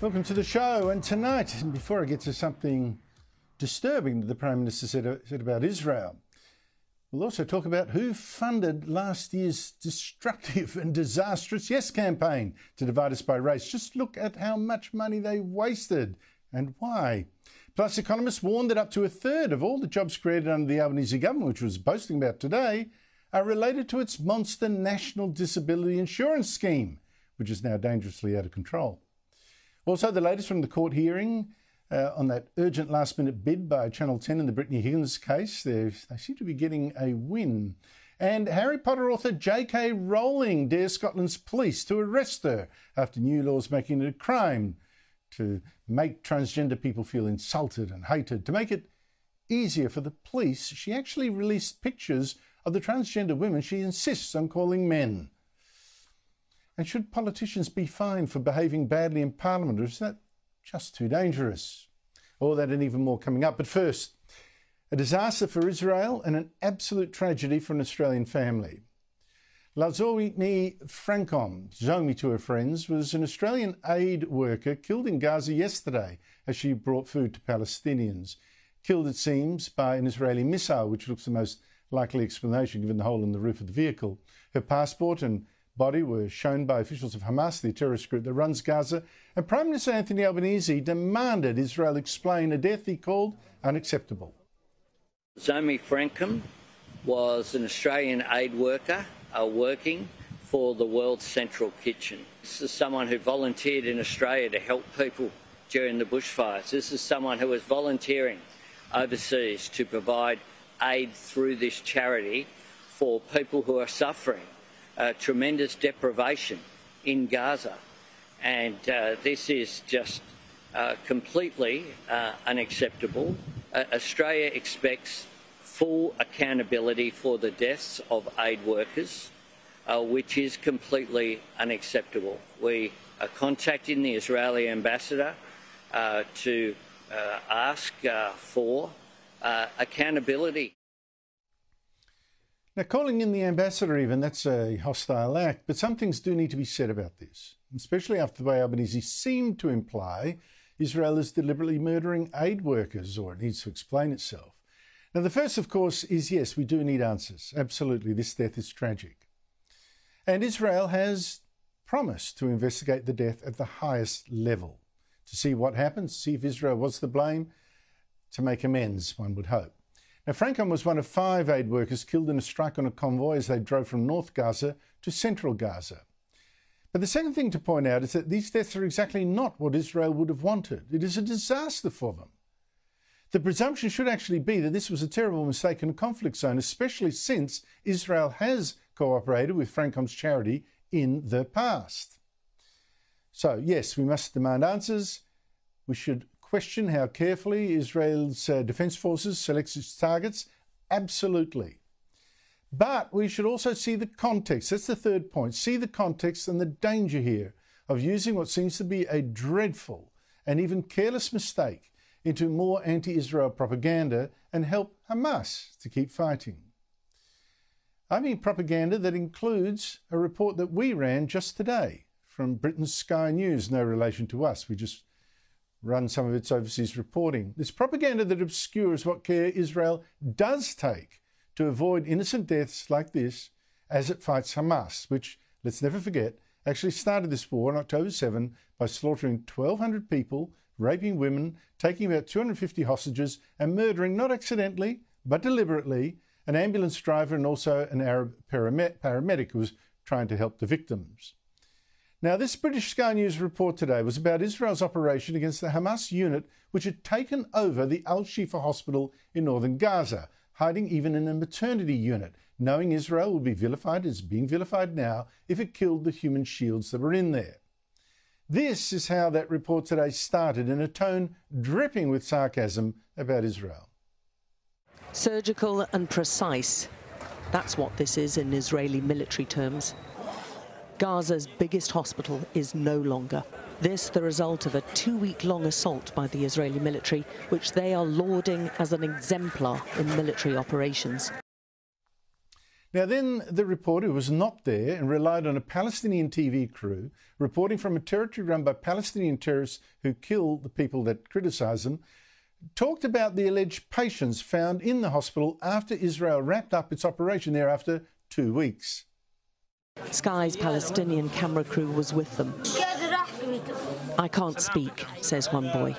Welcome to the show. And tonight, before I get to something disturbing that the Prime Minister said about Israel, we'll also talk about who funded last year's destructive and disastrous Yes campaign to divide us by race. Just look at how much money they wasted and why. Plus, economists warned that up to a third of all the jobs created under the Albanese government, which was boasting about today, are related to its monster National Disability Insurance Scheme, which is now dangerously out of control. Also, the latest from the court hearing on that urgent last-minute bid by Channel 10 in the Brittany Higgins case. They seem to be getting a win. And Harry Potter author J.K. Rowling dares Scotland's police to arrest her after new laws making it a crime to make transgender people feel insulted and hated. To make it easier for the police, she actually released pictures of the transgender women she insists on calling men. And should politicians be fined for behaving badly in Parliament, or is that just too dangerous? All that and even more coming up. But first, a disaster for Israel and an absolute tragedy for an Australian family. Zomi Francom, Zomi to her friends, was an Australian aid worker killed in Gaza yesterday as she brought food to Palestinians. Killed, it seems, by an Israeli missile, which looks the most likely explanation given the hole in the roof of the vehicle. Her passport and body were shown by officials of Hamas, the terrorist group that runs Gaza, and Prime Minister Anthony Albanese demanded Israel explain a death he called unacceptable. Zomi Francom was an Australian aid worker working for the World Central Kitchen. This is someone who volunteered in Australia to help people during the bushfires. This is someone who was volunteering overseas to provide aid through this charity for people who are suffering tremendous deprivation in Gaza. And this is just completely unacceptable. Australia expects full accountability for the deaths of aid workers, which is completely unacceptable. We are contacting the Israeli ambassador to ask for accountability. Now, calling in the ambassador even, that's a hostile act, but some things do need to be said about this, especially after the way Albanese seemed to imply Israel is deliberately murdering aid workers, or it needs to explain itself. Now, the first, of course, is yes, we do need answers. Absolutely, this death is tragic. And Israel has promised to investigate the death at the highest level, to see what happens, see if Israel was to blame, to make amends, one would hope. Now, Francom was one of 5 aid workers killed in a strike on a convoy as they drove from North Gaza to Central Gaza. But the second thing to point out is that these deaths are exactly not what Israel would have wanted. It is a disaster for them. The presumption should actually be that this was a terrible mistake in a conflict zone, especially since Israel has cooperated with Francom's charity in the past. So, yes, we must demand answers. We should question how carefully Israel's defence forces selects its targets. Absolutely. But we should also see the context. That's the third point. See the context and the danger here of using what seems to be a dreadful and even careless mistake into more anti-Israel propaganda and help Hamas to keep fighting. I mean propaganda that includes a report that we ran just today from Britain's Sky News, no relation to us. We just run some of its overseas reporting. This propaganda that obscures what care Israel does take to avoid innocent deaths like this as it fights Hamas, which, let's never forget, actually started this war on October 7 by slaughtering 1,200 people, raping women, taking about 250 hostages, and murdering, not accidentally, but deliberately, an ambulance driver and also an Arab paramedic who was trying to help the victims. Now, this British Sky News report today was about Israel's operation against the Hamas unit which had taken over the Al-Shifa hospital in northern Gaza, hiding even in a maternity unit, knowing Israel will be vilified, is being vilified now, if it killed the human shields that were in there. This is how that report today started, in a tone dripping with sarcasm about Israel. Surgical and precise. That's what this is in Israeli military terms. Gaza's biggest hospital is no longer. This the result of a 2-week-long assault by the Israeli military, which they are lauding as an exemplar in military operations. Now then, the reporter was not there and relied on a Palestinian TV crew reporting from a territory run by Palestinian terrorists who kill the people that criticise them, talked about the alleged patients found in the hospital after Israel wrapped up its operation there after 2 weeks. Sky's Palestinian camera crew was with them. "I can't speak," says one boy.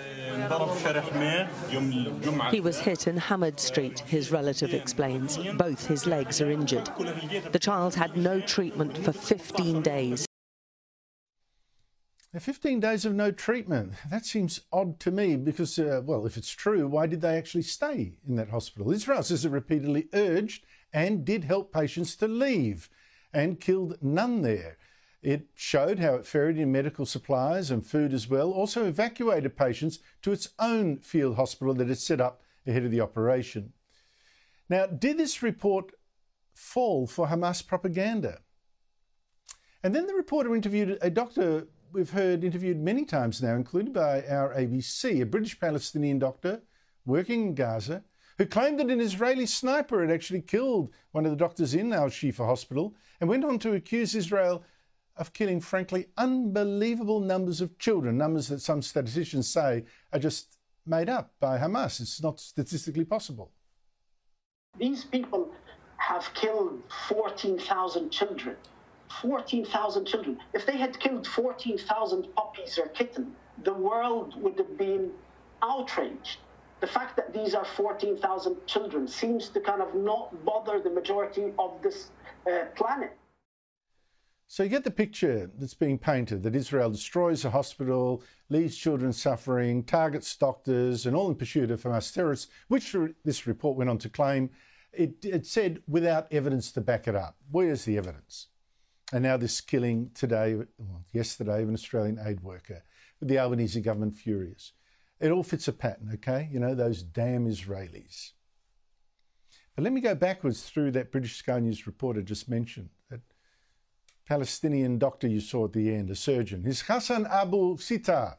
He was hit in Hamad Street, his relative explains. Both his legs are injured. The child had no treatment for 15 days. 15 days of no treatment. That seems odd to me because, well, if it's true, why did they actually stay in that hospital? Israel says it repeatedly urged and did help patients to leave and killed none there. It showed how it ferried in medical supplies and food as well, also evacuated patients to its own field hospital that it set up ahead of the operation. Now, did this report fall for Hamas propaganda? And then the reporter interviewed a doctor we've heard interviewed many times now, included by our ABC, a British Palestinian doctor working in Gaza, who claimed that an Israeli sniper had actually killed one of the doctors in Al-Shifa hospital and went on to accuse Israel of killing, frankly, unbelievable numbers of children, numbers that some statisticians say are just made up by Hamas. It's not statistically possible. These people have killed 14,000 children. 14,000 children. If they had killed 14,000 puppies or kittens, the world would have been outraged. The fact that these are 14,000 children seems to kind of not bother the majority of this planet. So you get the picture that's being painted, that Israel destroys a hospital, leaves children suffering, targets doctors, and all in pursuit of Hamas terrorists, which this report went on to claim. It said without evidence to back it up. Where's the evidence? And now this killing yesterday of an Australian aid worker, with the Albanese government furious. It all fits a pattern, okay? You know, those damn Israelis. But let me go backwards through that British Sky News reporter just mentioned, that Palestinian doctor you saw at the end, a surgeon. He's Hassan Abu Sita,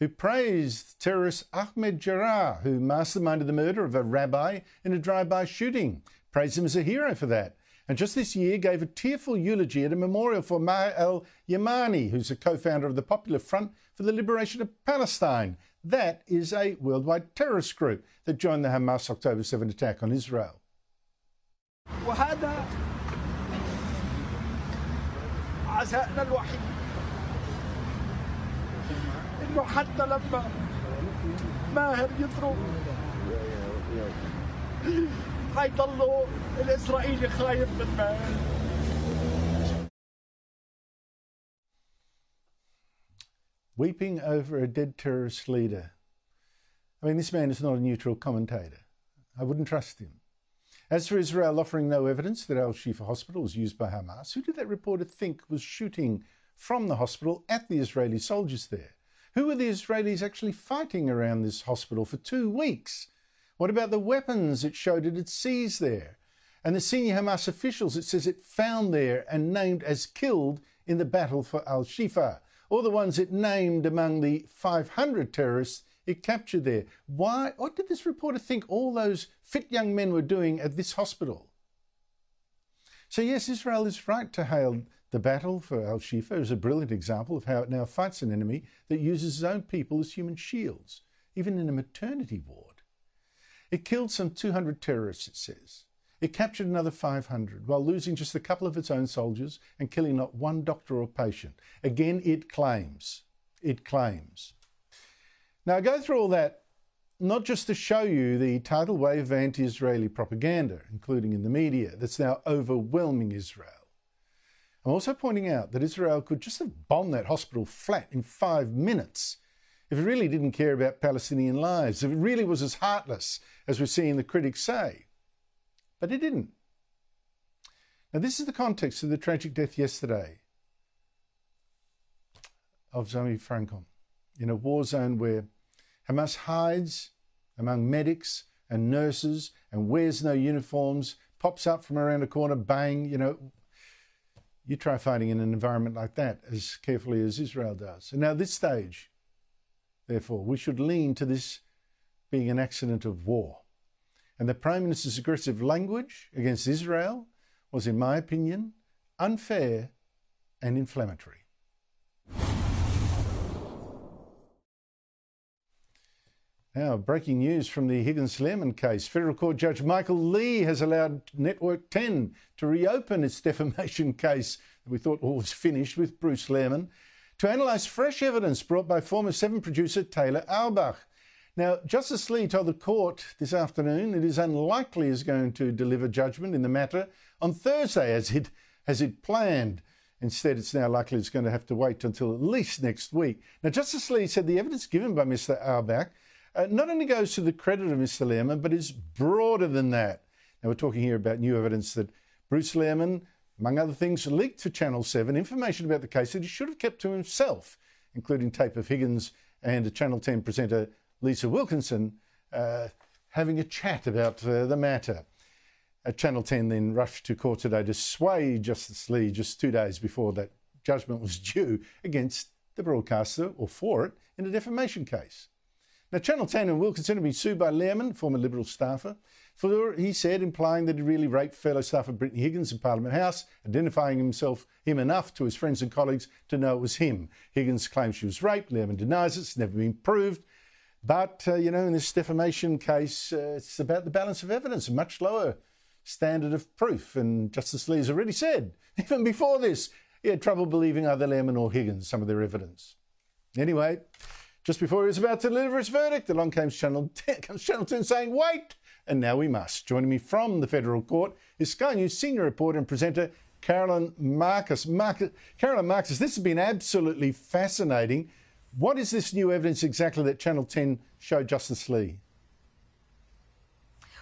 who praised terrorist Ahmed Jarrah, who masterminded the murder of a rabbi in a drive-by shooting. Praised him as a hero for that. And just this year gave a tearful eulogy at a memorial for Maher al-Yamani, who's a co-founder of the Popular Front for the Liberation of Palestine. That is a worldwide terrorist group that joined the Hamas October 7 attack on Israel. وهذا عزائنا الوحيد إنه حتى لما ماهر يضرب حيضلوا الإسرائيلي خايف من ماهر. Weeping over a dead terrorist leader. I mean, this man is not a neutral commentator. I wouldn't trust him. As for Israel offering no evidence that Al-Shifa hospital was used by Hamas, who did that reporter think was shooting from the hospital at the Israeli soldiers there? Who were the Israelis actually fighting around this hospital for 2 weeks? What about the weapons it showed it had seized there? And the senior Hamas officials it says it found there and named as killed in the battle for Al-Shifa, or the ones it named among the 500 terrorists it captured there. What did this reporter think all those fit young men were doing at this hospital? So yes, Israel is right to hail the battle for Al-Shifa as a brilliant example of how it now fights an enemy that uses its own people as human shields, even in a maternity ward. It killed some 200 terrorists, it says. It captured another 500, while losing just a couple of its own soldiers and killing not one doctor or patient. Again, it claims. It claims. Now, I go through all that not just to show you the tidal wave of anti-Israeli propaganda, including in the media, that's now overwhelming Israel. I'm also pointing out that Israel could just have bombed that hospital flat in 5 minutes if it really didn't care about Palestinian lives, if it really was as heartless as we're seeing the critics say. But it didn't. Now, this is the context of the tragic death yesterday of Zami Frankom in a war zone where Hamas hides among medics and nurses and wears no uniforms, pops up from around a corner, bang, you know. You try fighting in an environment like that as carefully as Israel does. And now at this stage, therefore, we should lean to this being an accident of war. And the Prime Minister's aggressive language against Israel, was, in my opinion, unfair and inflammatory. Now, breaking news from the Higgins-Lehrman case. Federal Court Judge Michael Lee has allowed Network 10 to reopen its defamation case that we thought all was finished with Bruce Lehrman, to analyse fresh evidence brought by former Seven producer Taylor Auerbach. Now, Justice Lee told the court this afternoon it is unlikely he's going to deliver judgment in the matter on Thursday as it planned. Instead, it's now likely it's going to have to wait until at least next week. Now, Justice Lee said the evidence given by Mr Auerbach not only goes to the credit of Mr Lehrman, but is broader than that. Now, we're talking here about new evidence that Bruce Lehrman, among other things, leaked to Channel 7 information about the case that he should have kept to himself, including tape of Higgins and a Channel 10 presenter, Lisa Wilkinson, having a chat about the matter. Channel 10 then rushed to court today to sway Justice Lee just 2 days before that judgment was due against the broadcaster, or for it, in a defamation case. Now, Channel 10 and Wilkinson have been sued by Lehrman, former Liberal staffer, for, he said, implying that he really raped fellow staffer Brittany Higgins in Parliament House, identifying him enough to his friends and colleagues to know it was him. Higgins claims she was raped. Lehrman denies it's never been proved. But, you know, in this defamation case, it's about the balance of evidence, a much lower standard of proof. And Justice Lee has already said, even before this, he had trouble believing either Lehrman or Higgins, some of their evidence. Anyway, just before he was about to deliver his verdict, along came Channel 10 saying, wait, and now we must. Joining me from the Federal Court is Sky News senior reporter and presenter Carolyn Marcus. Carolyn Marcus, this has been absolutely fascinating. What is this new evidence exactly that Channel 10 showed Justice Lee?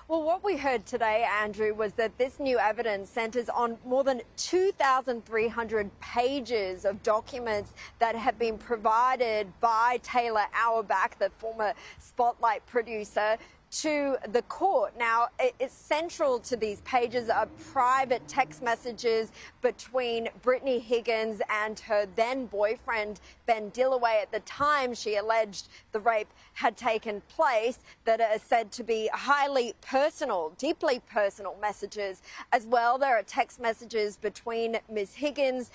Well, what we heard today, Andrew, was that this new evidence centres on more than 2,300 pages of documents that have been provided by Taylor Auerbach, the former Spotlight producer, to the court. Now, it's central to these pages are private text messages between Brittany Higgins and her then boyfriend, Ben Dillaway. At the time she alleged the rape had taken place, that are said to be highly personal, deeply personal messages. As well, there are text messages between Ms Higgins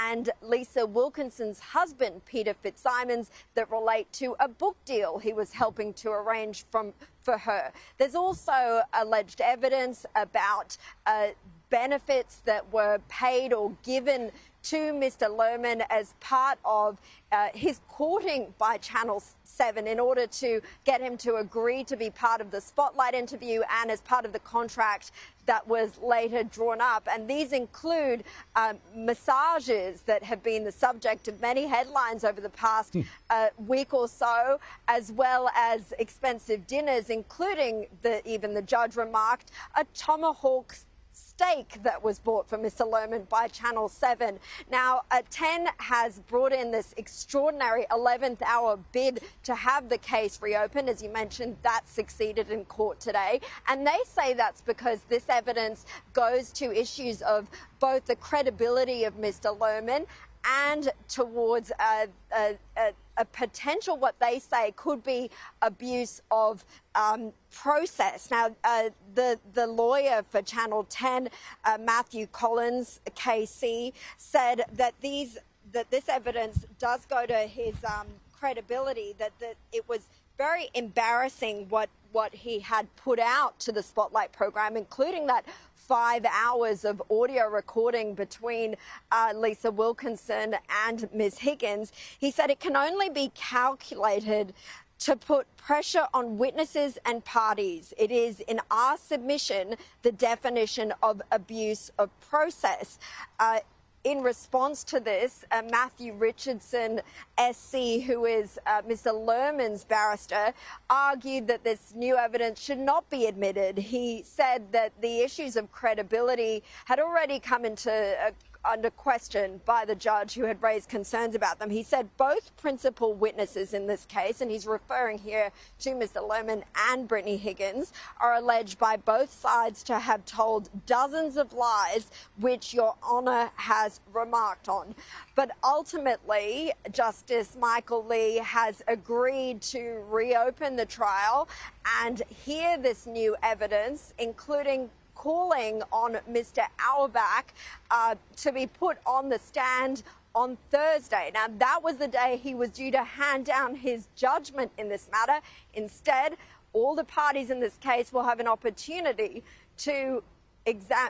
and Lisa Wilkinson's husband, Peter Fitzsimons, that relate to a book deal he was helping to arrange for her. There's also alleged evidence about benefits that were paid or given to Mr Lehrman as part of his courting by Channel 7 in order to get him to agree to be part of the Spotlight interview and as part of the contract that was later drawn up. And these include massages that have been the subject of many headlines over the past week or so, as well as expensive dinners, including, even the judge remarked, a tomahawk steak that was bought for Mr Lehrman by Channel 7. Now, 10 has brought in this extraordinary 11th hour bid to have the case reopened. As you mentioned, that succeeded in court today. And they say that's because this evidence goes to issues of both the credibility of Mr Lehrman and towards a potential, what they say could be abuse of process. Now, the lawyer for Channel 10, Matthew Collins, KC, said that this evidence does go to his credibility, that it was very embarrassing what he had put out to the Spotlight program, including that 5 hours of audio recording between Lisa Wilkinson and Ms Higgins. He said it can only be calculated to put pressure on witnesses and parties. It is, in our submission, the definition of abuse of process. In response to this, Matthew Richardson, SC, who is Mr Lehrman's barrister, argued that this new evidence should not be admitted. He said that the issues of credibility had already come under question by the judge who had raised concerns about them. He said both principal witnesses in this case, and he's referring here to Mr Lehrman and Brittany Higgins, are alleged by both sides to have told dozens of lies, which Your Honour has remarked on. But ultimately, Justice Michael Lee has agreed to reopen the trial and hear this new evidence, including calling on Mr. Auerbach to be put on the stand on Thursday. Now, that was the day he was due to hand down his judgment in this matter. Instead, all the parties in this case will have an opportunity to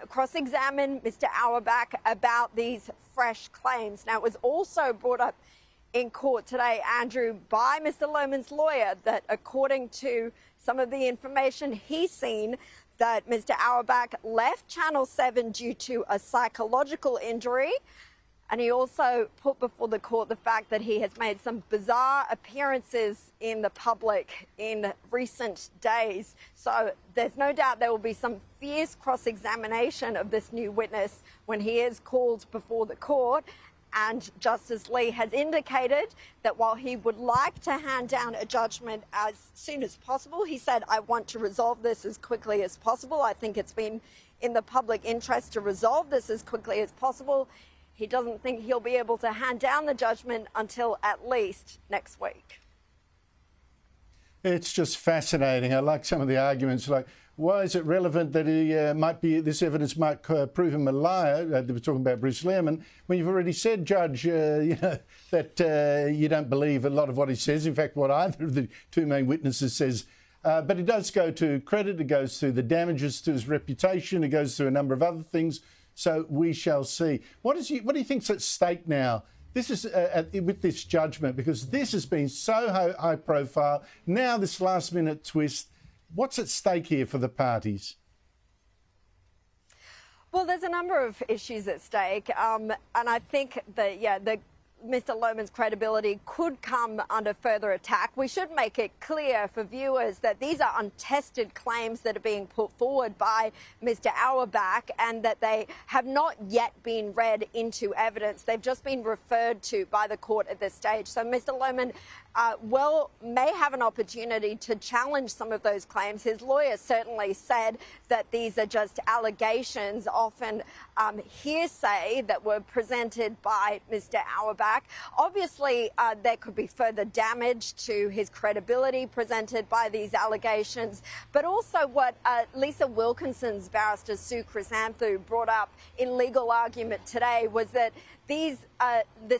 cross-examine Mr. Auerbach about these fresh claims. Now, it was also brought up in court today, Andrew, by Mr. Lohman's lawyer that according to some of the information he's seen, that Mr. Auerbach left Channel 7 due to a psychological injury. And he also put before the court the fact that he has made some bizarre appearances in the public in recent days. So there's no doubt there will be some fierce cross-examination of this new witness when he is called before the court. And Justice Lee has indicated that while he would like to hand down a judgment as soon as possible, he said, I want to resolve this as quickly as possible. I think it's been in the public interest to resolve this as quickly as possible. He doesn't think he'll be able to hand down the judgment until at least next week. It's just fascinating. I like some of the arguments, like, why is it relevant that this evidence might prove him a liar? They were talking about Bruce Lehrmann, when you've already said, Judge, that you don't believe a lot of what he says. In fact, what either of the two main witnesses says. But it does go to credit. It goes to the damages to his reputation. It goes to a number of other things. So we shall see. What do you think's at stake now? This is with this judgment, because this has been so high profile. Now this last minute twist. What's at stake here for the parties? Well, there's a number of issues at stake, and I think that Mr. Lohmann's credibility could come under further attack. We should make it clear for viewers that these are untested claims that are being put forward by Mr. Auerbach and that they have not yet been read into evidence. They've just been referred to by the court at this stage. So Mr. Lohmann may have an opportunity to challenge some of those claims. His lawyer certainly said that these are just allegations, often hearsay, that were presented by Mr. Auerbach. Obviously, there could be further damage to his credibility presented by these allegations, but also what Lisa Wilkinson's barrister Sue Chrysanthou brought up in legal argument today was that this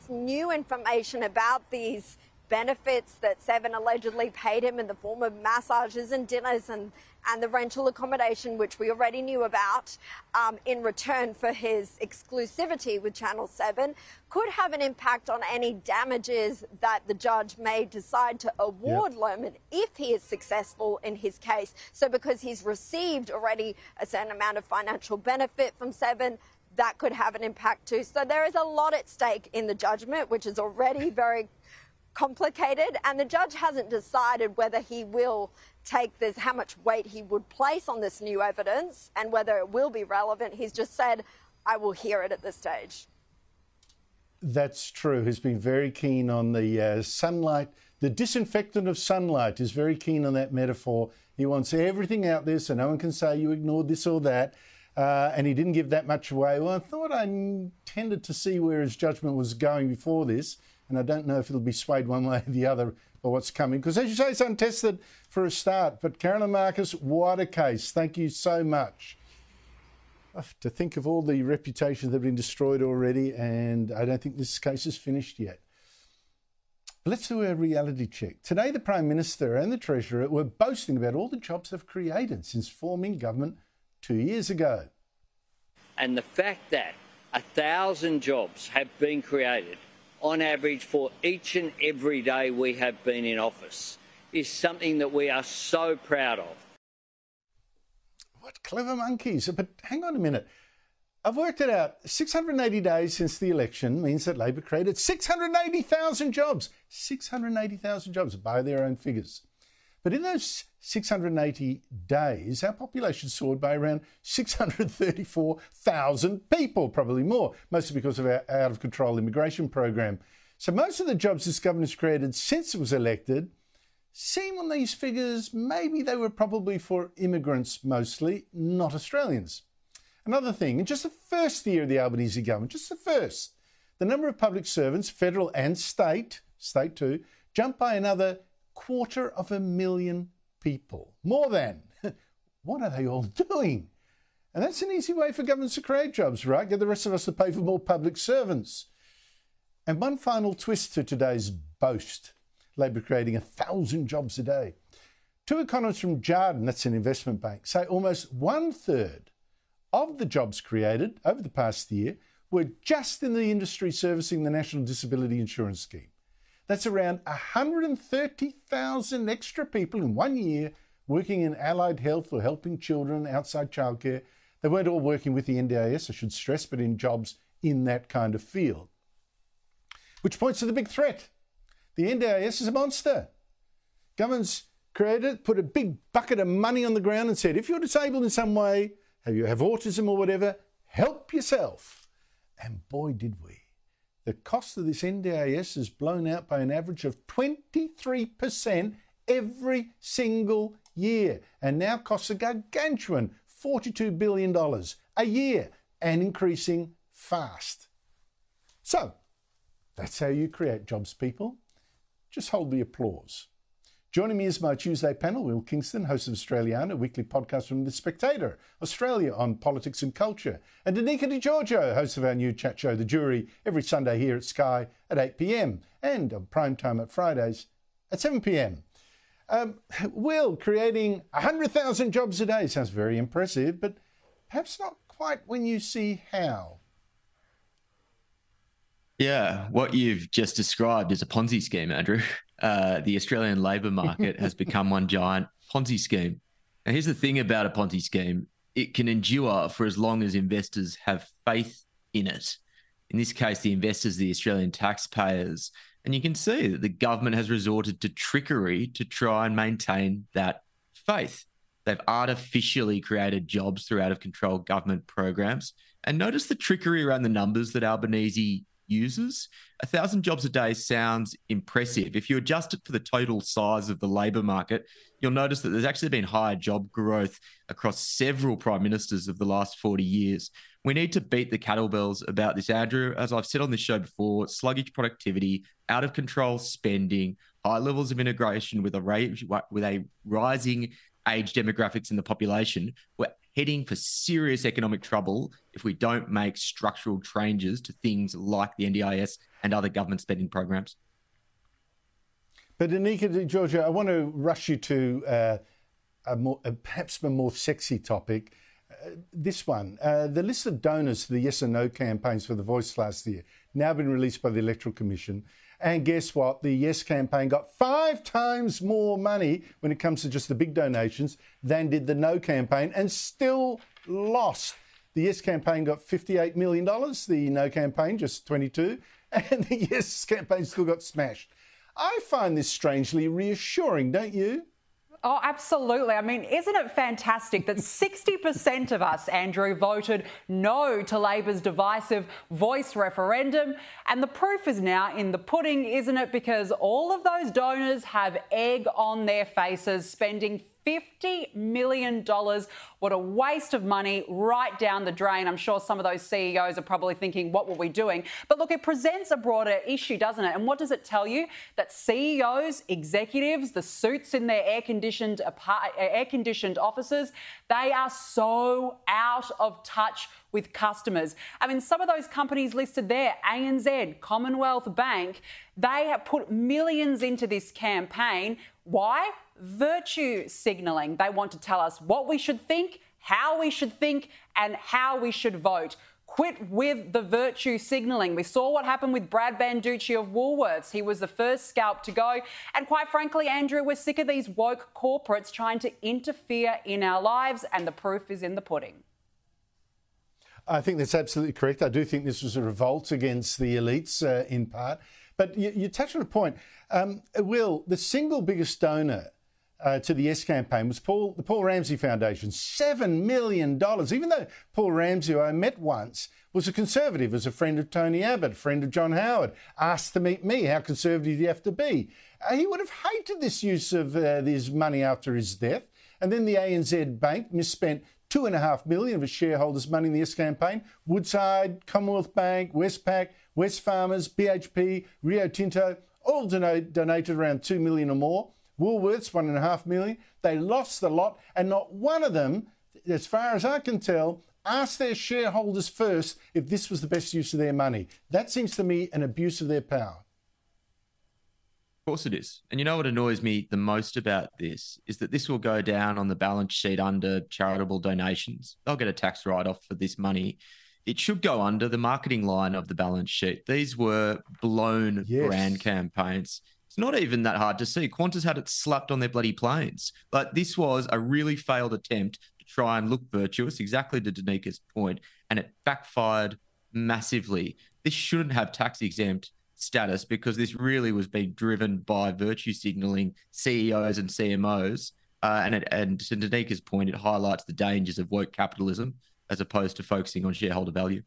new information about these benefits that Seven allegedly paid him in the form of massages and dinners and the rental accommodation, which we already knew about, in return for his exclusivity with Channel 7, could have an impact on any damages that the judge may decide to award Lohmann if he is successful in his case. So because he's received already a certain amount of financial benefit from 7, that could have an impact too. So there is a lot at stake in the judgment, which is already very complicated, and the judge hasn't decided whether he will take this, how much weight he would place on this new evidence and whether it will be relevant. He's just said, I will hear it at this stage. That's true. He's been very keen on the sunlight. The disinfectant of sunlight is very keen on that metaphor. He wants everything out there so no one can say you ignored this or that. And he didn't give that much away. Well, I thought I tended to see where his judgment was going before this. And I don't know if it'll be swayed one way or the other or what's coming. Because as you say, it's untested for a start. But Carolyn Marcus, what a case. Thank you so much. To think of all the reputations that have been destroyed already, and I don't think this case is finished yet. Let's do a reality check. Today, the Prime Minister and the Treasurer were boasting about all the jobs they've created since forming government 2 years ago. And the fact that 1,000 jobs have been created on average for each and every day we have been in office is something that we are so proud of. What clever monkeys. But hang on a minute. I've worked it out. 680 days since the election means that Labor created 680,000 jobs. 680,000 jobs by their own figures. But in those 680 days, our population soared by around 634,000 people, probably more, mostly because of our out-of-control immigration program. So most of the jobs this government's created since it was elected seem on these figures, maybe they were probably for immigrants mostly, not Australians. Another thing, in just the first year of the Albanese government, just the first, the number of public servants, federal and state too, jumped by another 250,000 people. More than. What are they all doing? And that's an easy way for governments to create jobs, right? Get the rest of us to pay for more public servants. And one final twist to today's boast. Labor creating 1,000 jobs a day. Two economists from Jarden, that's an investment bank, say almost 1/3 of the jobs created over the past year were just in the industry servicing the National Disability Insurance Scheme. That's around 130,000 extra people in 1 year working in allied health or helping children outside childcare. They weren't all working with the NDIS, I should stress, but in jobs in that kind of field. Which points to the big threat. The NDIS is a monster. Governments created it, put a big bucket of money on the ground and said, if you're disabled in some way, you have autism or whatever, help yourself. And boy, did we. The cost of this NDIS is blown out by an average of 23% every single year, and now costs a gargantuan $42 billion a year and increasing fast. So, that's how you create jobs, people. Just hold the applause. Joining me is my Tuesday panel, Will Kingston, host of Australiana, a weekly podcast from The Spectator, Australia, on politics and culture, and Danica Di Giorgio, host of our new chat show, The Jury, every Sunday here at Sky at 8 p.m, and on prime time at Fridays at 7 p.m. Will, creating 100,000 jobs a day sounds very impressive, but perhaps not quite when you see how. Yeah, what you've just described is a Ponzi scheme, Andrew. The Australian labour market has become one giant Ponzi scheme. And here's the thing about a Ponzi scheme. It can endure for as long as investors have faith in it. In this case, the investors, the Australian taxpayers. And you can see that the government has resorted to trickery to try and maintain that faith. They've artificially created jobs through out-of-control government programs. And notice the trickery around the numbers that Albanese uses. 1,000 jobs a day sounds impressive. If you adjust it for the total size of the labour market, you'll notice that there's actually been higher job growth across several prime ministers of the last 40 years. We need to beat the kettlebells about this, Andrew. As I've said on this show before, sluggish productivity, out of control spending, high levels of integration with a rising age demographics in the population. We're heading for serious economic trouble if we don't make structural changes to things like the NDIS and other government spending programs. But Danica Di Giorgio, I want to rush you to perhaps a more sexy topic. This one, the list of donors to the yes and no campaigns for The Voice last year, now been released by the Electoral Commission. And guess what? The Yes campaign got 5 times more money when it comes to just the big donations than did the No campaign, and still lost. The Yes campaign got $58 million, the No campaign just 22, and the Yes campaign still got smashed. I find this strangely reassuring, don't you? Oh, absolutely. I mean, isn't it fantastic that 60% of us, Andrew, voted no to Labor's divisive voice referendum? And the proof is now in the pudding, isn't it? Because all of those donors have egg on their faces, spending $50 million. What a waste of money right down the drain. I'm sure some of those CEOs are probably thinking, what were we doing? But look, it presents a broader issue, doesn't it? And what does it tell you? That CEOs, executives, the suits in their air-conditioned offices, they are so out of touch with customers. I mean, some of those companies listed there, ANZ, Commonwealth Bank, they have put millions into this campaign. Why? Virtue signalling. They want to tell us what we should think, how we should think, and how we should vote. Quit with the virtue signalling. We saw what happened with Brad Banducci of Woolworths. He was the first scalp to go. And quite frankly, Andrew, we're sick of these woke corporates trying to interfere in our lives, and the proof is in the pudding. I think that's absolutely correct. I do think this was a revolt against the elites in part. But you touched on a point. Will, the single biggest donor to the Yes campaign was the Paul Ramsay Foundation, $7 million. Even though Paul Ramsay, who I met once, was a Conservative, was a friend of Tony Abbott, friend of John Howard, asked to meet me. How conservative do you have to be? He would have hated this use of this money after his death. And then the ANZ Bank misspent $2.5 million of its shareholders' money in the Yes campaign. Woodside, Commonwealth Bank, Westpac, Wesfarmers, BHP, Rio Tinto, all donated around $2 million or more. Woolworths, $1.5 million. They lost the lot, and not one of them as far as I can tell, ask their shareholders first if this was the best use of their money. That seems to me an abuse of their power. Of course it is. And you know what annoys me the most about this is that this will go down on the balance sheet under charitable donations. They'll get a tax write-off for this money. It should go under the marketing line of the balance sheet. These were blown brand campaigns. It's not even that hard to see. Qantas had it slapped on their bloody planes. Like, this was a really failed attempt to try and look virtuous, exactly to Danika's point, and it backfired massively. This shouldn't have tax exempt status because this really was being driven by virtue signalling CEOs and CMOs. And to Danika's point, it highlights the dangers of woke capitalism as opposed to focusing on shareholder value.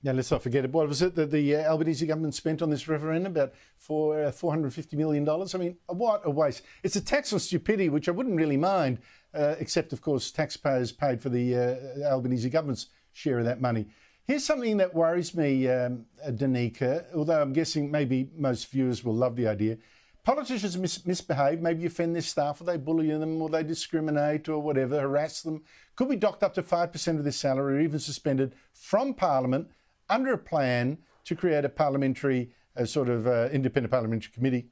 Now, let's not forget, what was it that the Albanese government spent on this referendum? About $450 million. I mean, what a waste. It's a tax on stupidity, which I wouldn't really mind, except, of course, taxpayers paid for the Albanese government's share of that money. Here's something that worries me, Danica, although I'm guessing maybe most viewers will love the idea. Politicians misbehave, maybe offend their staff, or they bully them, or they discriminate, or whatever, harass them, could be docked up to 5% of their salary, or even suspended from Parliament under a plan to create a parliamentary, independent parliamentary committee.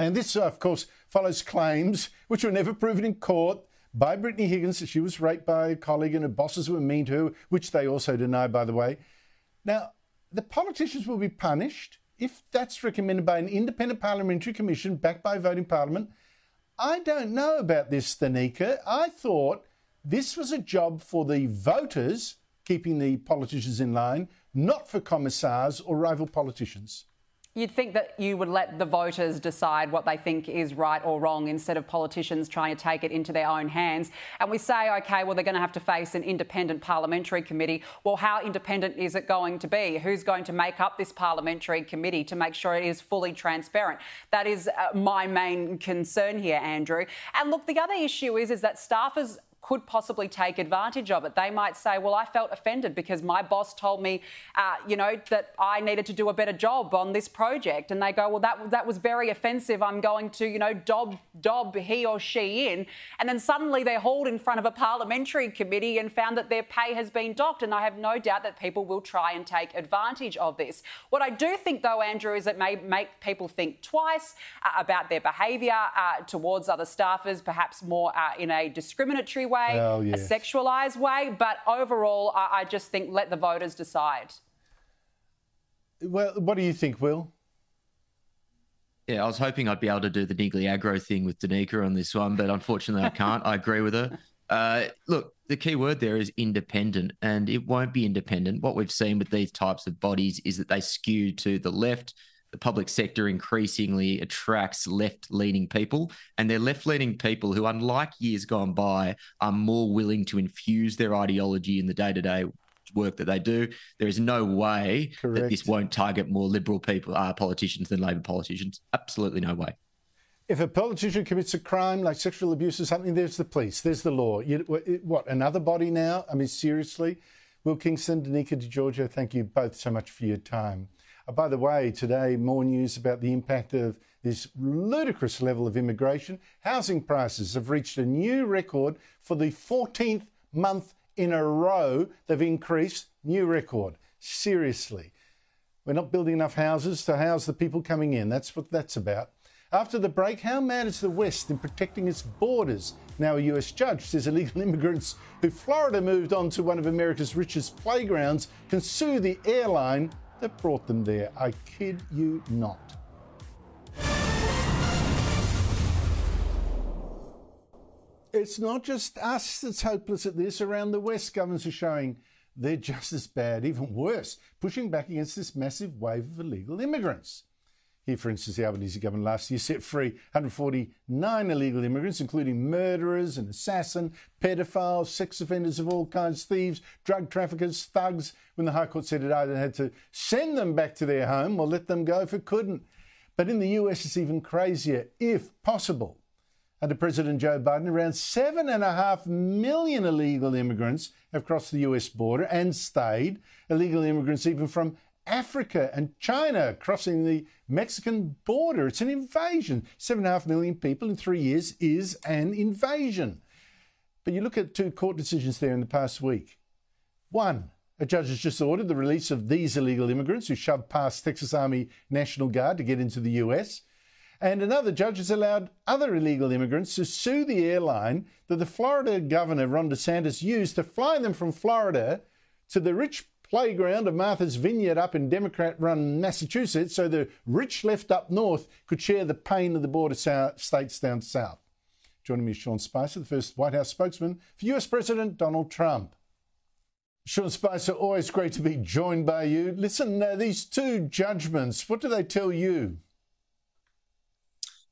And this, of course, follows claims which were never proven in court by Brittany Higgins that she was raped by a colleague and her bosses were mean to her, which they also deny, by the way. Now, the politicians will be punished if that's recommended by an independent parliamentary commission backed by a voting parliament. I don't know about this, Danica. I thought this was a job for the voters, keeping the politicians in line, not for commissars or rival politicians. You'd think that you would let the voters decide what they think is right or wrong instead of politicians trying to take it into their own hands. And we say, OK, well, they're going to have to face an independent parliamentary committee. Well, how independent is it going to be? Who's going to make up this parliamentary committee to make sure it is fully transparent? That is my main concern here, Andrew. And look, the other issue is that staffers could possibly take advantage of it. They might say, well, I felt offended because my boss told me, that I needed to do a better job on this project. And they go, well, that was very offensive. I'm going to, dob he or she in. And then suddenly they're hauled in front of a parliamentary committee and found that their pay has been docked. And I have no doubt that people will try and take advantage of this. What I do think, though, Andrew, is it may make people think twice about their behaviour towards other staffers, perhaps more in a discriminatory way. A sexualised way, but overall, I just think let the voters decide. Well, what do you think, Will? Yeah, I was hoping I'd be able to do the niggly aggro thing with Danica on this one, but unfortunately I can't. I agree with her. Look, the key word there is independent, and it won't be independent. What we've seen with these types of bodies is that they skew to the left. The public sector increasingly attracts left-leaning people, and they're left-leaning people who, unlike years gone by, are more willing to infuse their ideology in the day-to-day work that they do. There is no way that this won't target more liberal people, politicians than Labor politicians. Absolutely no way. If a politician commits a crime like sexual abuse or something, there's the police, there's the law. What, another body now? I mean, seriously? Will Kingston, Danica DiGiorgio, thank you both so much for your time. By the way, today, more news about the impact of this ludicrous level of immigration. Housing prices have reached a new record for the 14th month in a row. They've increased, new record. Seriously. We're not building enough houses to house the people coming in. That's what that's about. After the break, how mad is the West in protecting its borders? Now a US judge says illegal immigrants who Florida moved on to one of America's richest playgrounds can sue the airline that brought them there. I kid you not. It's not just us that's hopeless at this. Around the West, governments are showing they're just as bad, even worse, pushing back against this massive wave of illegal immigrants. Here, for instance, the Albanese government last year set free 149 illegal immigrants, including murderers and assassins, pedophiles, sex offenders of all kinds, thieves, drug traffickers, thugs, when the High Court said it either had to send them back to their home or let them go if it couldn't. But in the US, it's even crazier, if possible. Under President Joe Biden, around 7.5 million illegal immigrants have crossed the US border and stayed. Illegal immigrants even from Africa and China crossing the Mexican border. It's an invasion. 7.5 million people in 3 years is an invasion. But you look at two court decisions there in the past week. One, a judge has just ordered the release of these illegal immigrants who shoved past Texas Army National Guard to get into the US. And another judge has allowed other illegal immigrants to sue the airline that the Florida governor, Ron DeSantis, used to fly them from Florida to the rich playground of Martha's Vineyard up in Democrat-run Massachusetts so the rich left up north could share the pain of the border states down south. Joining me is Sean Spicer, the first White House spokesman for US President Donald Trump. Sean Spicer, always great to be joined by you. Listen, these two judgments, what do they tell you?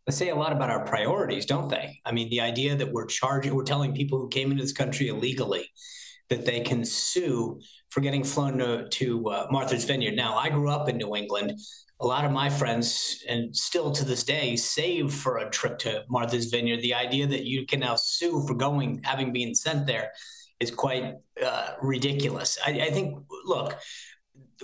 They say a lot about our priorities, don't they? I mean, the idea that we're telling people who came into this country illegally that they can sue for getting flown to Martha's Vineyard. Now, I grew up in New England. A lot of my friends, and still to this day, save for a trip to Martha's Vineyard. The idea that you can now sue for having been sent there is quite ridiculous. I think, look,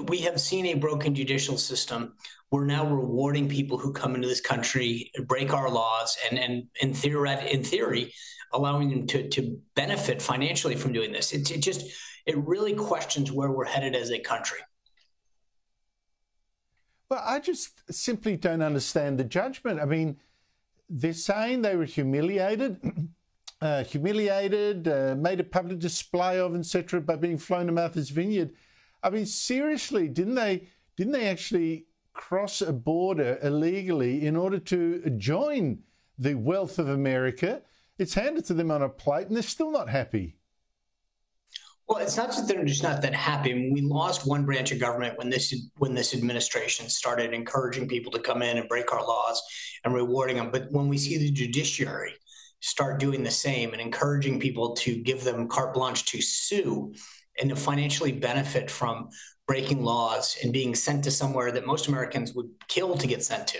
we have seen a broken judicial system. We're now rewarding people who come into this country, break our laws, and in theory, allowing them to benefit financially from doing this. It really questions where we're headed as a country. Well, I just simply don't understand the judgment. I mean, they're saying they were humiliated, made a public display of, etc., by being flown to Martha's Vineyard. I mean, seriously, didn't they actually cross a border illegally in order to join the wealth of America? It's handed to them on a plate, and they're still not happy. Well, it's not that they're just not that happy. I mean, we lost one branch of government when this administration started encouraging people to come in and break our laws and rewarding them. But when we see the judiciary start doing the same and encouraging people to give them carte blanche to sue and to financially benefit from breaking laws and being sent to somewhere that most Americans would kill to get sent to,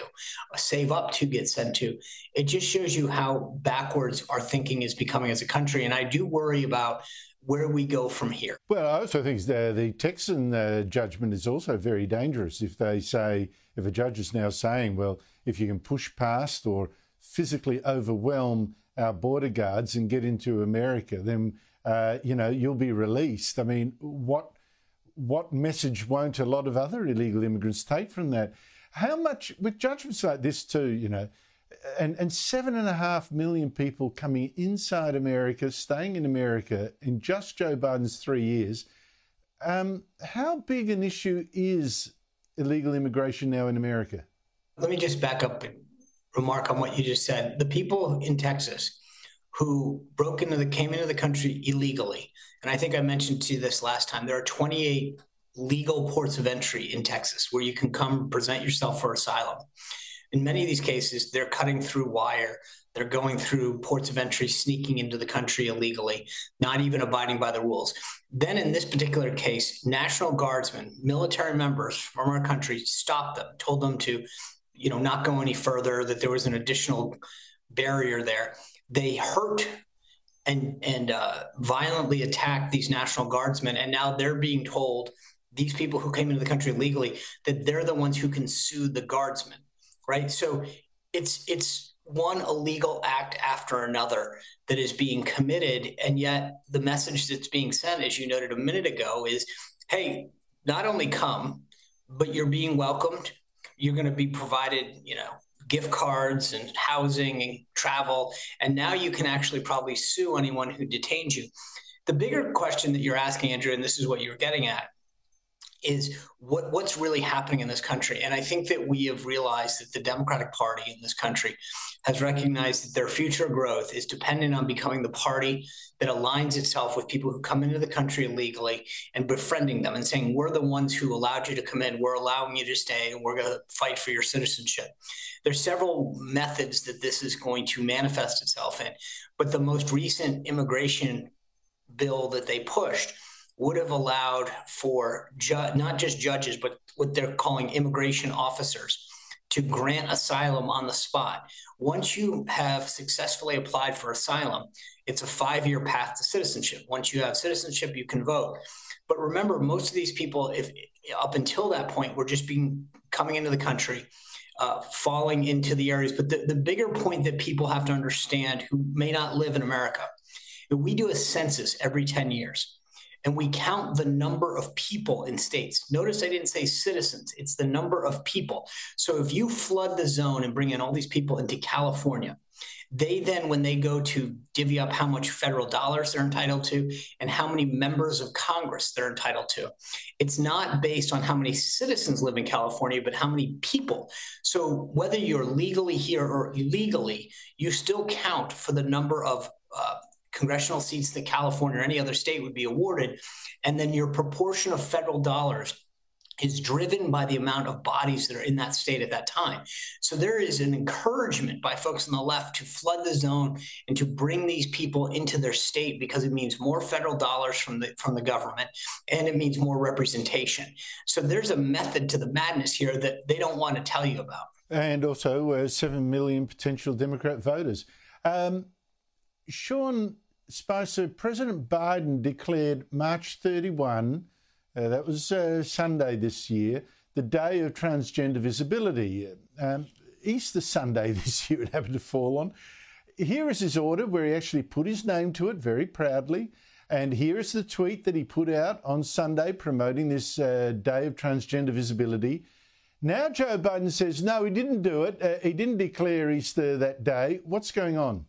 save up to get sent to, it just shows you how backwards our thinking is becoming as a country. And I do worry about where we go from here. Well, I also think the Texan judgment is also very dangerous. If a judge is now saying, well, if you can push past or physically overwhelm our border guards and get into America, then, you'll be released. I mean, what message won't a lot of other illegal immigrants take from that? How much, with judgments like this too, and 7.5 million people coming inside America, staying in America in just Joe Biden's 3 years, how big an issue is illegal immigration now in America? Let me just back up and remark on what you just said. The people in Texas who came into the country illegally, and I think I mentioned to you this last time, there are 28 legal ports of entry in Texas where you can come present yourself for asylum. In many of these cases, they're cutting through wire. They're going through ports of entry, sneaking into the country illegally, not even abiding by the rules. Then in this particular case, National Guardsmen, military members from our country stopped them, told them to, not go any further, that there was an additional barrier there. They hurt and violently attacked these National Guardsmen, and now they're being told, these people who came into the country illegally, that they're the ones who can sue the guardsmen. Right. So it's one illegal act after another that is being committed. And yet the message that's being sent, as you noted a minute ago, is, hey, not only come, but you're being welcomed. You're going to be provided, gift cards and housing and travel. And now you can actually probably sue anyone who detains you. The bigger question that you're asking, Andrew, and this is what you're getting at, is what's really happening in this country. And I think that we have realized that the Democratic Party in this country has recognized that their future growth is dependent on becoming the party that aligns itself with people who come into the country illegally and befriending them and saying, we're the ones who allowed you to come in, we're allowing you to stay, and we're going to fight for your citizenship. There's several methods that this is going to manifest itself in, but the most recent immigration bill that they pushed would have allowed for not just judges, but what they're calling immigration officers to grant asylum on the spot. Once you have successfully applied for asylum, it's a 5-year path to citizenship. Once you have citizenship, you can vote. But remember, most of these people, up until that point, were just coming into the country, falling into the areas. But the bigger point that people have to understand who may not live in America We do a census every 10 years. And we count the number of people in states. Notice I didn't say citizens. It's the number of people. So if you flood the zone and bring in all these people into California, they then, when they go to divvy up how much federal dollars they're entitled to and how many members of Congress they're entitled to, it's not based on how many citizens live in California, but how many people. So whether you're legally here or illegally, you still count for the number of congressional seats that California or any other state would be awarded. And then your proportion of federal dollars is driven by the amount of bodies that are in that state at that time. So there is an encouragement by folks on the left to flood the zone and to bring these people into their state because it means more federal dollars from the government and it means more representation. So there's a method to the madness here that they don't want to tell you about. And also 7 million potential Democrat voters. Sean Spicer, President Biden declared March 31, that was Sunday this year, the day of transgender visibility. Easter Sunday this year it happened to fall on. Here is his order where he actually put his name to it very proudly. And here is the tweet that he put out on Sunday promoting this day of transgender visibility. Now Joe Biden says, no, he didn't do it. He didn't declare Easter that day. What's going on?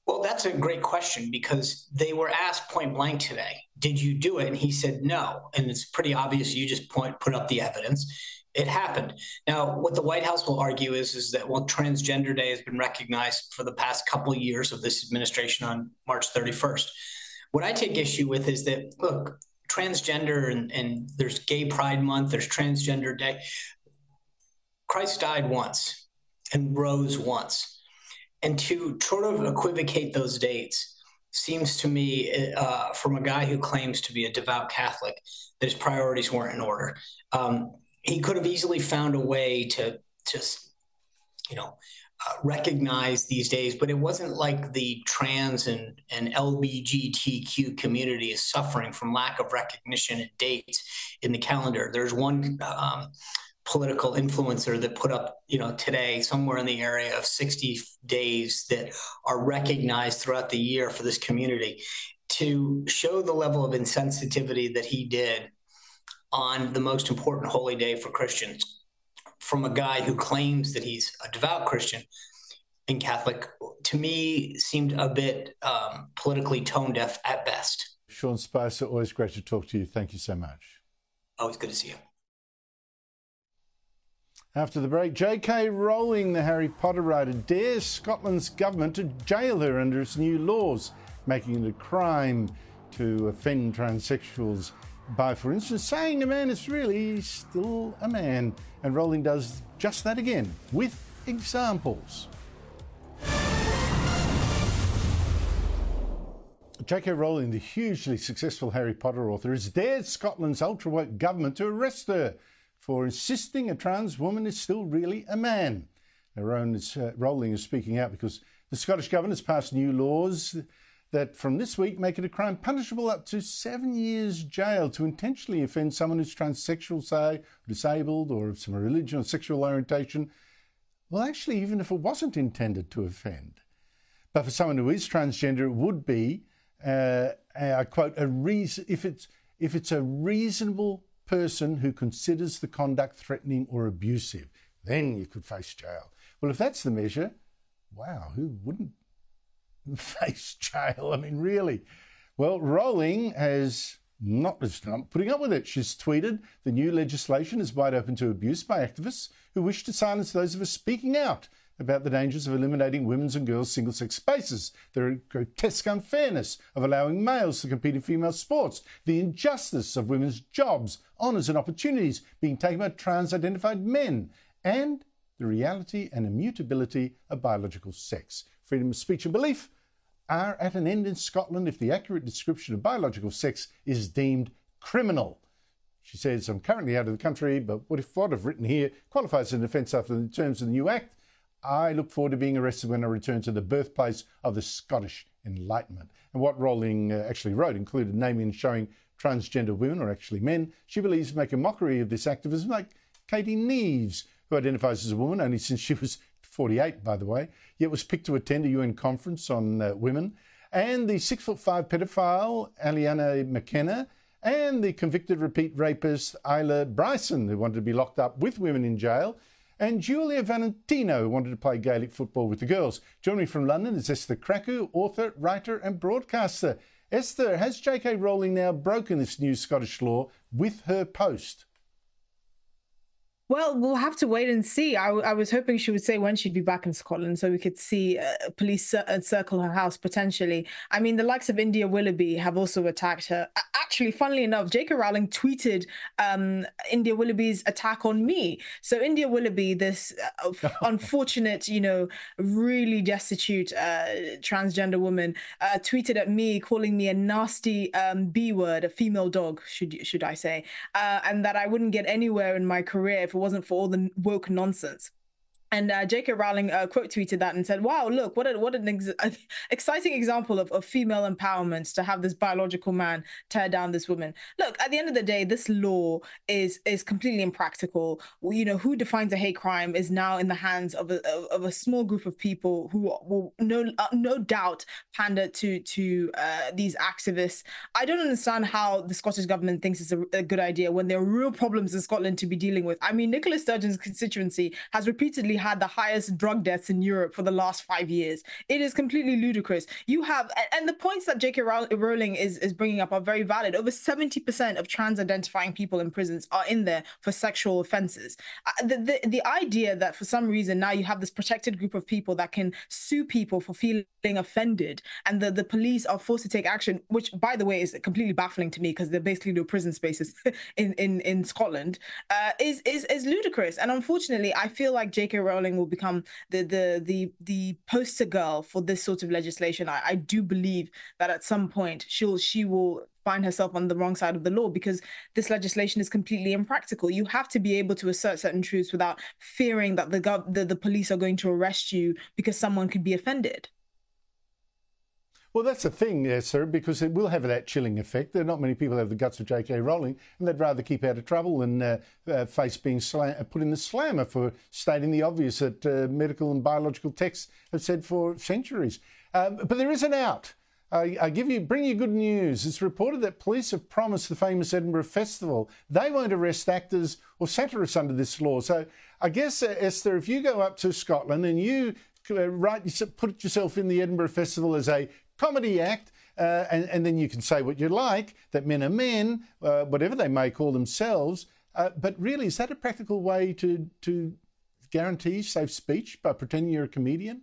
Well, that's a great question because they were asked point blank today, did you do it? And he said no. And it's pretty obvious. You just put up the evidence. It happened. Now, what the White House will argue is that, well, Transgender Day has been recognized for the past couple of years of this administration on March 31st. What I take issue with is that, look, transgender and there's Gay Pride Month, there's Transgender Day. Christ died once and rose once. And to sort of equivocate those dates seems to me, from a guy who claims to be a devout Catholic, that his priorities weren't in order. He could have easily found a way to just, recognize these days, but it wasn't like the trans and LGBTQ community is suffering from lack of recognition and dates in the calendar. There's one political influencer that put up, today somewhere in the area of 60 days that are recognized throughout the year for this community. To show the level of insensitivity that he did on the most important holy day for Christians from a guy who claims that he's a devout Christian and Catholic, to me seemed a bit politically tone deaf at best. Sean Spicer, always great to talk to you. Thank you so much. Always good to see you. After the break, J.K. Rowling, the Harry Potter writer, dares Scotland's government to jail her under its new laws, making it a crime to offend transsexuals by, for instance, saying a man is really still a man. And Rowling does just that again, with examples. J.K. Rowling, the hugely successful Harry Potter author, has dared Scotland's ultra-woke government to arrest her for insisting a trans woman is still really a man. Now, Rowling is speaking out because the Scottish government has passed new laws that from this week make it a crime punishable up to 7 years jail to intentionally offend someone who's transsexual, say, disabled, or of some religion or sexual orientation. Well, actually, even if it wasn't intended to offend. But for someone who is transgender, it would be, I quote, if it's a reasonable person who considers the conduct threatening or abusive, then you could face jail. Well, if that's the measure, wow, who wouldn't face jail? I mean, really. Well, Rowling has not putting up with it. She's tweeted, the new legislation is wide open to abuse by activists who wish to silence those of us speaking out about the dangers of eliminating women's and girls' single-sex spaces, the grotesque unfairness of allowing males to compete in female sports, the injustice of women's jobs, honours and opportunities being taken by trans-identified men, and the reality and immutability of biological sex. Freedom of speech and belief are at an end in Scotland if the accurate description of biological sex is deemed criminal. She says, I'm currently out of the country, but what I've written here qualifies as an offence after the terms of the new Act. I look forward to being arrested when I return to the birthplace of the Scottish Enlightenment. And what Rowling actually wrote included naming and showing transgender women, or actually men, she believes make a mockery of this activism, like Katie Neves, who identifies as a woman only since she was 48, by the way, yet was picked to attend a UN conference on women, and the 6'5" pedophile Aliana McKenna, and the convicted repeat rapist Isla Bryson, who wanted to be locked up with women in jail, and Julia Valentino, who wanted to play Gaelic football with the girls. Joining me from London is Esther Krakue, author, writer and broadcaster. Esther, has J.K. Rowling now broken this new Scottish law with her post? Well, we'll have to wait and see. I was hoping she would say when she'd be back in Scotland so we could see police circle her house potentially. I mean, the likes of India Willoughby have also attacked her. Actually, funnily enough, J.K. Rowling tweeted India Willoughby's attack on me. So India Willoughby, this unfortunate, really destitute transgender woman, tweeted at me, calling me a nasty B word, a female dog, should I say, and that I wouldn't get anywhere in my career if it wasn't for all the woke nonsense. And J.K. Rowling quote tweeted that and said, wow, look, what an exciting example of female empowerment to have this biological man tear down this woman. Look, at the end of the day, this law is completely impractical. Who defines a hate crime is now in the hands of a small group of people who will no doubt pander to these activists. I don't understand how the Scottish government thinks it's a good idea when there are real problems in Scotland to be dealing with. I mean, Nicola Sturgeon's constituency has repeatedly had the highest drug deaths in Europe for the last 5 years. It is completely ludicrous. You have, and the points that J.K. Rowling is bringing up are very valid. Over 70% of trans-identifying people in prisons are in there for sexual offenses. The idea that for some reason now you have this protected group of people that can sue people for feeling offended, and the police are forced to take action, which, by the way, is completely baffling to me because they're basically no prison spaces in Scotland, is ludicrous. And unfortunately, I feel like J.K. Rowling will become the poster girl for this sort of legislation. I do believe that at some point she will find herself on the wrong side of the law because this legislation is completely impractical. You have to be able to assert certain truths without fearing that the police are going to arrest you because someone could be offended. Well, that's the thing, sir, because it will have that chilling effect. There are not many people who have the guts of J.K. Rowling, and they'd rather keep out of trouble than face being put in the slammer for stating the obvious that medical and biological texts have said for centuries. But there is an out. Bring you good news. It's reported that police have promised the famous Edinburgh Festival they won't arrest actors or satirists under this law. So I guess, Esther, if you go up to Scotland and you put yourself in the Edinburgh Festival as a comedy act, and then you can say what you like, that men are men, whatever they may call themselves. But really, is that a practical way to guarantee safe speech by pretending you're a comedian?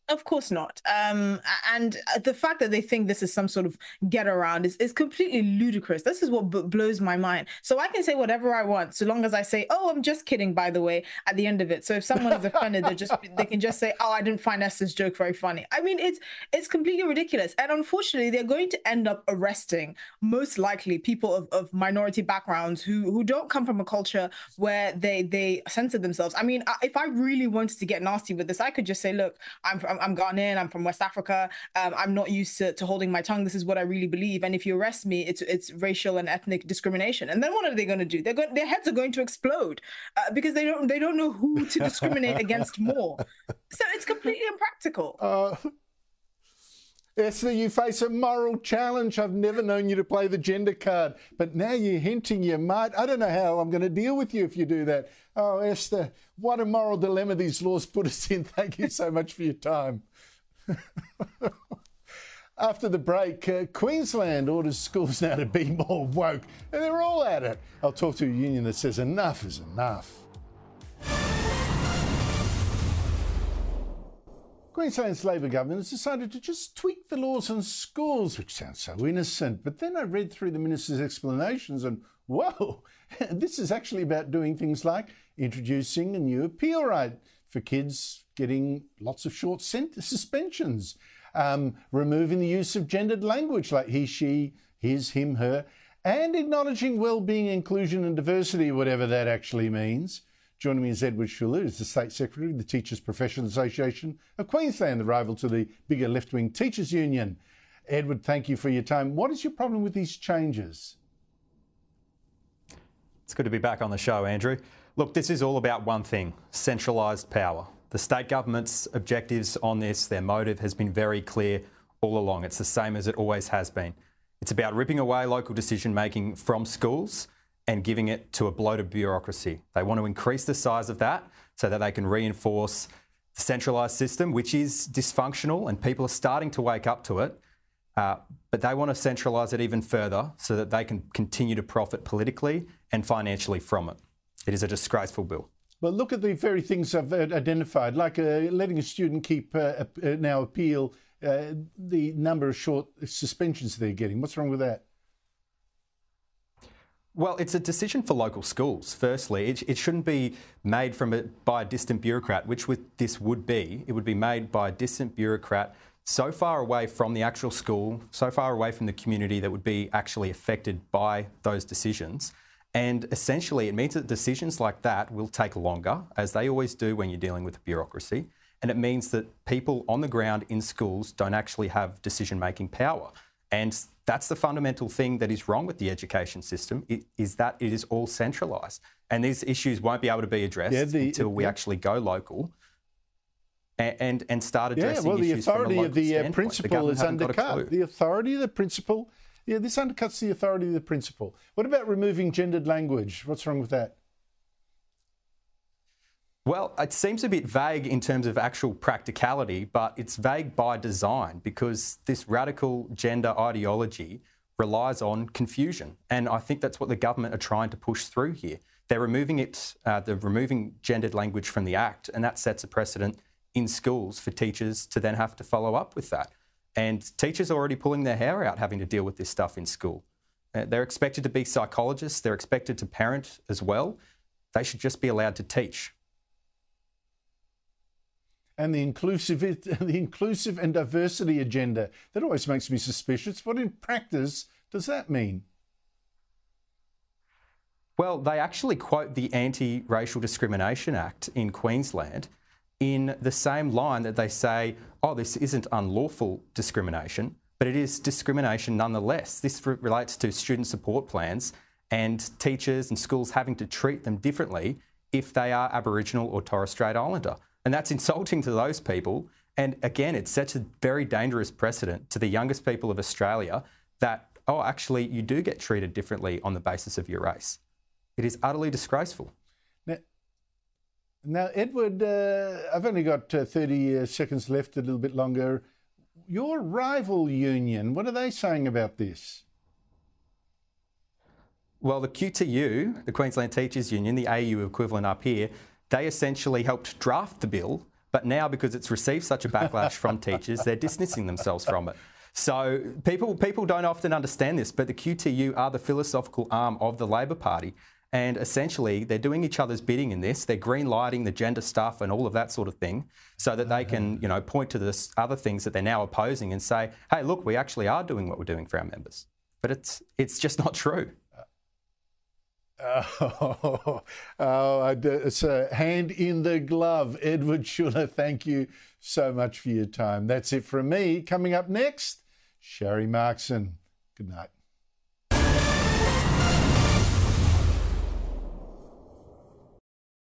Of course not. And the fact that they think this is some sort of get around is completely ludicrous. This is what blows my mind. So I can say whatever I want, so long as I say, oh, I'm just kidding, by the way, at the end of it. So if someone is offended, they can just say, oh, I didn't find Esther's joke very funny. I mean, it's completely ridiculous. And unfortunately, they're going to end up arresting, most likely, people of minority backgrounds who don't come from a culture where they censor themselves. I mean, if I really wanted to get nasty with this, I could just say, look, I'm Ghanaian, I'm from West Africa, I'm not used to holding my tongue, this is what I really believe, and if you arrest me, it's racial and ethnic discrimination. And then what are they going to do? Their heads are going to explode because they don't know who to discriminate against more. So it's completely impractical. Esther, you face a moral challenge. I've never known you to play the gender card, but now you're hinting you might. I don't know how I'm going to deal with you if you do that. Oh, Esther, what a moral dilemma these laws put us in. Thank you so much for your time. After the break, Queensland orders schools now to be more woke, and they're all at it. I'll talk to a union that says enough is enough. Queensland's Labor government has decided to just tweak the laws on schools, which sounds so innocent. But then I read through the minister's explanations and, whoa, this is actually about doing things like introducing a new appeal right for kids getting lots of short suspensions, removing the use of gendered language like he, she, his, him, her, and acknowledging wellbeing, inclusion and diversity, whatever that actually means. Joining me is Edward Schuller, who's the State Secretary of the Teachers Professional Association of Queensland, the rival to the bigger left-wing Teachers Union. Edward, thank you for your time. What is your problem with these changes? It's good to be back on the show, Andrew. Look, this is all about one thing: centralised power. The state government's objectives on this, their motive has been very clear all along. It's the same as it always has been. It's about ripping away local decision-making from schools and giving it to a bloated bureaucracy. They want to increase the size of that so that they can reinforce the centralised system, which is dysfunctional, and people are starting to wake up to it. But they want to centralise it even further so that they can continue to profit politically and financially from it. It is a disgraceful bill. Well, look at the very things I've identified, like letting a student keep now appeal the number of short suspensions they're getting. What's wrong with that? Well, it's a decision for local schools, firstly. It shouldn't be made by a distant bureaucrat, which this would be. It would be made by a distant bureaucrat so far away from the actual school, so far away from the community that would be actually affected by those decisions. And essentially, it means that decisions like that will take longer, as they always do when you're dealing with a bureaucracy. And it means that people on the ground in schools don't actually have decision-making power. And that's the fundamental thing that is wrong with the education system, is that it is all centralised. And these issues won't be able to be addressed until we actually go local and start addressing issues from a local standpoint. The authority of the principal is undercut. The authority of the principal, this undercuts the authority of the principal. What about removing gendered language? What's wrong with that? Well, it seems a bit vague in terms of actual practicality, but it's vague by design because this radical gender ideology relies on confusion. And I think that's what the government are trying to push through here. They're removing they're removing gendered language from the Act, and that sets a precedent in schools for teachers to then have to follow up with that. And teachers are already pulling their hair out having to deal with this stuff in school. They're expected to be psychologists, they're expected to parent as well. They should just be allowed to teach. And the inclusive and diversity agenda, that always makes me suspicious. What in practice does that mean? Well, they actually quote the Anti-Racial Discrimination Act in Queensland in the same line that they say, oh, this isn't unlawful discrimination, but it is discrimination nonetheless. This relates to student support plans and teachers and schools having to treat them differently if they are Aboriginal or Torres Strait Islander. And that's insulting to those people. And again, it sets a very dangerous precedent to the youngest people of Australia that, oh, actually, you do get treated differently on the basis of your race. It is utterly disgraceful. Now Edward, I've only got 30 seconds left, a little bit longer. Your rival union, what are they saying about this? Well, the QTU, the Queensland Teachers Union, the AU equivalent up here, they essentially helped draft the bill, but now because it's received such a backlash from teachers, they're distancing themselves from it. So people don't often understand this, but the QTU are the philosophical arm of the Labor Party. And essentially, they're doing each other's bidding in this. They're green-lighting the gender stuff and all of that sort of thing so that they can, point to the other things that they're now opposing and say, hey, look, we actually are doing what we're doing for our members. But it's just not true. It's a hand in the glove. Edward Schuller, thank you so much for your time. That's it from me. Coming up next, Sharry Markson. Good night.